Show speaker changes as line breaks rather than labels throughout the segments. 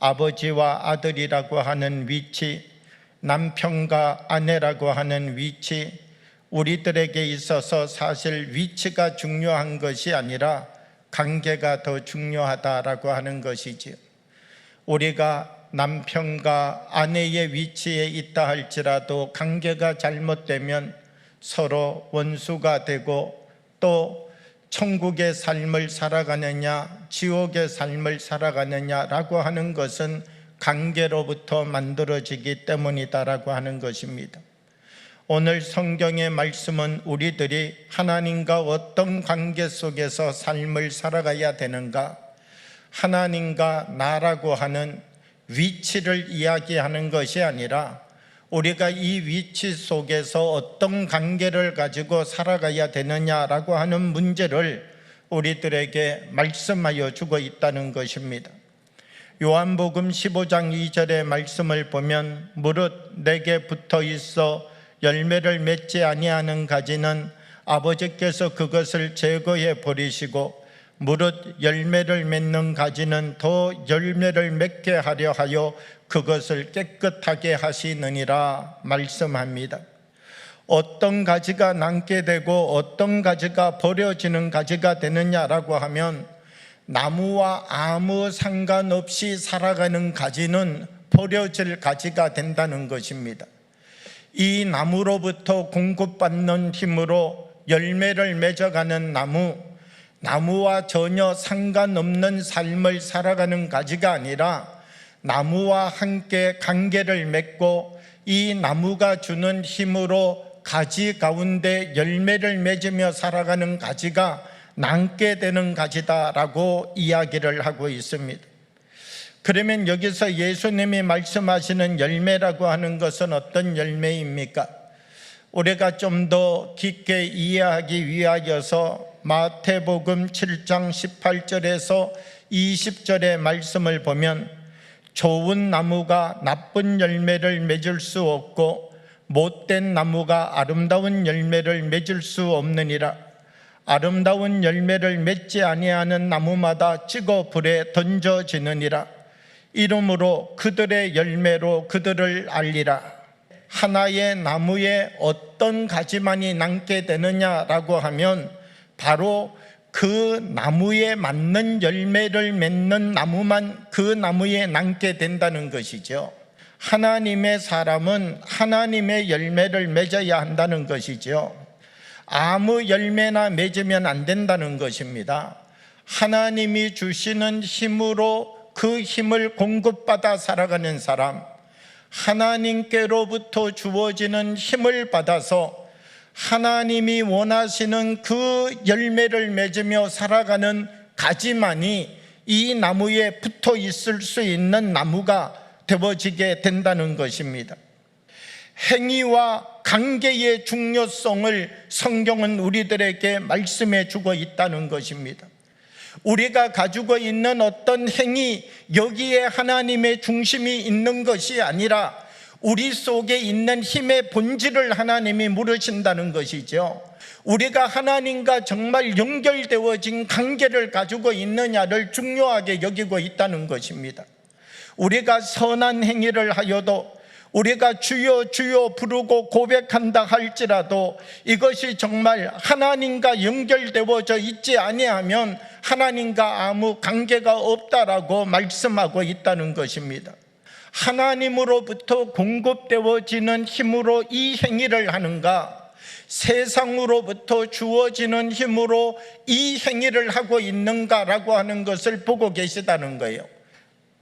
아버지와 아들이라고 하는 위치, 남편과 아내라고 하는 위치, 우리들에게 있어서 사실 위치가 중요한 것이 아니라 관계가 더 중요하다라고 하는 것이지요. 우리가 남편과 아내의 위치에 있다 할지라도 관계가 잘못되면 서로 원수가 되고 또 천국의 삶을 살아가느냐 지옥의 삶을 살아가느냐라고 하는 것은 관계로부터 만들어지기 때문이다라고 하는 것입니다. 오늘 성경의 말씀은 우리들이 하나님과 어떤 관계 속에서 삶을 살아가야 되는가, 하나님과 나라고 하는 위치를 이야기하는 것이 아니라 우리가 이 위치 속에서 어떤 관계를 가지고 살아가야 되느냐라고 하는 문제를 우리들에게 말씀하여 주고 있다는 것입니다. 요한복음 15장 2절의 말씀을 보면 무릇 내게 붙어 있어 열매를 맺지 아니하는 가지는 아버지께서 그것을 제거해 버리시고 무릇 열매를 맺는 가지는 더 열매를 맺게 하려 하여 그것을 깨끗하게 하시느니라 말씀합니다. 어떤 가지가 남게 되고 어떤 가지가 버려지는 가지가 되느냐라고 하면 나무와 아무 상관없이 살아가는 가지는 버려질 가지가 된다는 것입니다. 이 나무로부터 공급받는 힘으로 열매를 맺어가는 나무와 전혀 상관없는 삶을 살아가는 가지가 아니라 나무와 함께 관계를 맺고 이 나무가 주는 힘으로 가지 가운데 열매를 맺으며 살아가는 가지가 남게 되는 가지다라고 이야기를 하고 있습니다. 그러면 여기서 예수님이 말씀하시는 열매라고 하는 것은 어떤 열매입니까? 우리가 좀 더 깊게 이해하기 위하여서 마태복음 7장 18절에서 20절의 말씀을 보면 좋은 나무가 나쁜 열매를 맺을 수 없고 못된 나무가 아름다운 열매를 맺을 수 없느니라. 아름다운 열매를 맺지 아니하는 나무마다 찍어 불에 던져지느니라. 이러므로 그들의 열매로 그들을 알리라. 하나의 나무에 어떤 가지만이 남게 되느냐라고 하면 바로 그 나무에 맞는 열매를 맺는 나무만 그 나무에 남게 된다는 것이죠. 하나님의 사람은 하나님의 열매를 맺어야 한다는 것이죠. 아무 열매나 맺으면 안 된다는 것입니다. 하나님이 주시는 힘으로 그 힘을 공급받아 살아가는 사람, 하나님께로부터 주어지는 힘을 받아서 하나님이 원하시는 그 열매를 맺으며 살아가는 가지만이 이 나무에 붙어 있을 수 있는 나무가 되어지게 된다는 것입니다. 행위와 관계의 중요성을 성경은 우리들에게 말씀해 주고 있다는 것입니다. 우리가 가지고 있는 어떤 행위, 여기에 하나님의 중심이 있는 것이 아니라 우리 속에 있는 힘의 본질을 하나님이 물으신다는 것이죠. 우리가 하나님과 정말 연결되어진 관계를 가지고 있느냐를 중요하게 여기고 있다는 것입니다. 우리가 선한 행위를 하여도 우리가 주여 주여 부르고 고백한다 할지라도 이것이 정말 하나님과 연결되어져 있지 아니하면 하나님과 아무 관계가 없다라고 말씀하고 있다는 것입니다. 하나님으로부터 공급되어지는 힘으로 이 행위를 하는가, 세상으로부터 주어지는 힘으로 이 행위를 하고 있는가라고 하는 것을 보고 계시다는 거예요.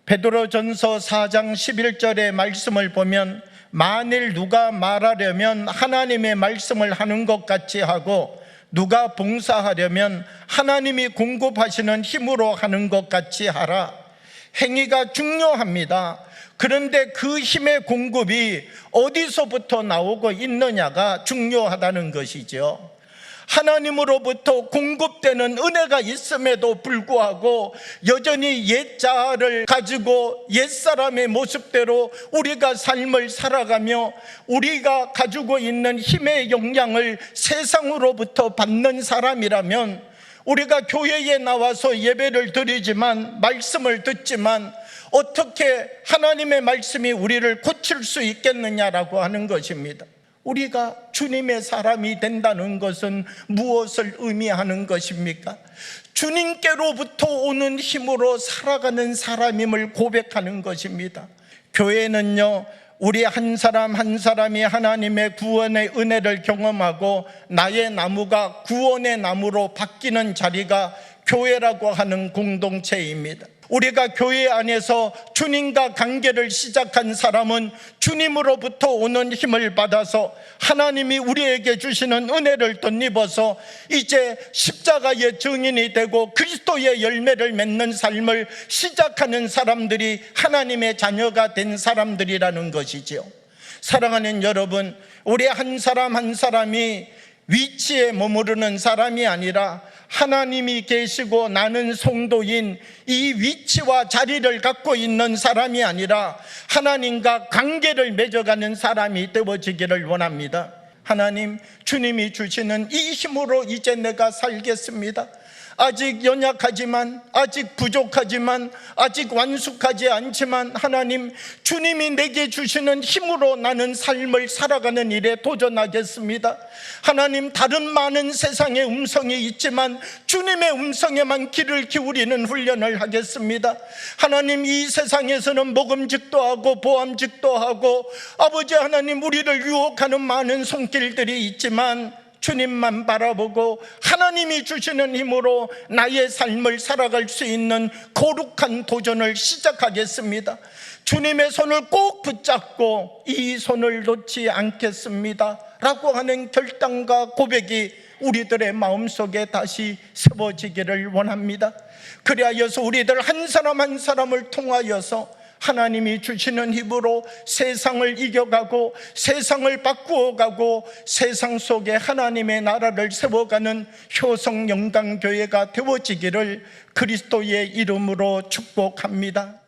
베드로전서 4장 11절의 말씀을 보면 만일 누가 말하려면 하나님의 말씀을 하는 것 같이 하고 누가 봉사하려면 하나님이 공급하시는 힘으로 하는 것 같이 하라. 행위가 중요합니다. 그런데 그 힘의 공급이 어디서부터 나오고 있느냐가 중요하다는 것이죠. 하나님으로부터 공급되는 은혜가 있음에도 불구하고 여전히 옛자아를 가지고 옛사람의 모습대로 우리가 삶을 살아가며 우리가 가지고 있는 힘의 영향을 세상으로부터 받는 사람이라면 우리가 교회에 나와서 예배를 드리지만, 말씀을 듣지만 어떻게 하나님의 말씀이 우리를 고칠 수 있겠느냐라고 하는 것입니다. 우리가 주님의 사람이 된다는 것은 무엇을 의미하는 것입니까? 주님께로부터 오는 힘으로 살아가는 사람임을 고백하는 것입니다. 교회는요, 우리 한 사람 한 사람이 하나님의 구원의 은혜를 경험하고 나의 나무가 구원의 나무로 바뀌는 자리가 교회라고 하는 공동체입니다. 우리가 교회 안에서 주님과 관계를 시작한 사람은 주님으로부터 오는 힘을 받아서 하나님이 우리에게 주시는 은혜를 덧입어서 이제 십자가의 증인이 되고 그리스도의 열매를 맺는 삶을 시작하는 사람들이 하나님의 자녀가 된 사람들이라는 것이지요. 사랑하는 여러분, 우리 한 사람 한 사람이 위치에 머무르는 사람이 아니라 하나님이 계시고 나는 성도인 이 위치와 자리를 갖고 있는 사람이 아니라 하나님과 관계를 맺어가는 사람이 되어지기를 원합니다. 하나님, 주님이 주시는 이 힘으로 이제 내가 살겠습니다. 아직 연약하지만, 아직 부족하지만, 아직 완숙하지 않지만 하나님, 주님이 내게 주시는 힘으로 나는 삶을 살아가는 일에 도전하겠습니다. 하나님, 다른 많은 세상의 음성이 있지만 주님의 음성에만 귀를 기울이는 훈련을 하겠습니다. 하나님, 이 세상에서는 먹음직도 하고 보암직도 하고 아버지 하나님, 우리를 유혹하는 많은 손길들이 있지만 주님만 바라보고 하나님이 주시는 힘으로 나의 삶을 살아갈 수 있는 거룩한 도전을 시작하겠습니다. 주님의 손을 꼭 붙잡고 이 손을 놓지 않겠습니다 라고 하는 결단과 고백이 우리들의 마음속에 다시 세워지기를 원합니다. 그리하여서 우리들 한 사람 한 사람을 통하여서 하나님이 주시는 힘으로 세상을 이겨가고 세상을 바꾸어가고 세상 속에 하나님의 나라를 세워가는 효성 영광교회가 되어지기를 그리스도의 이름으로 축복합니다.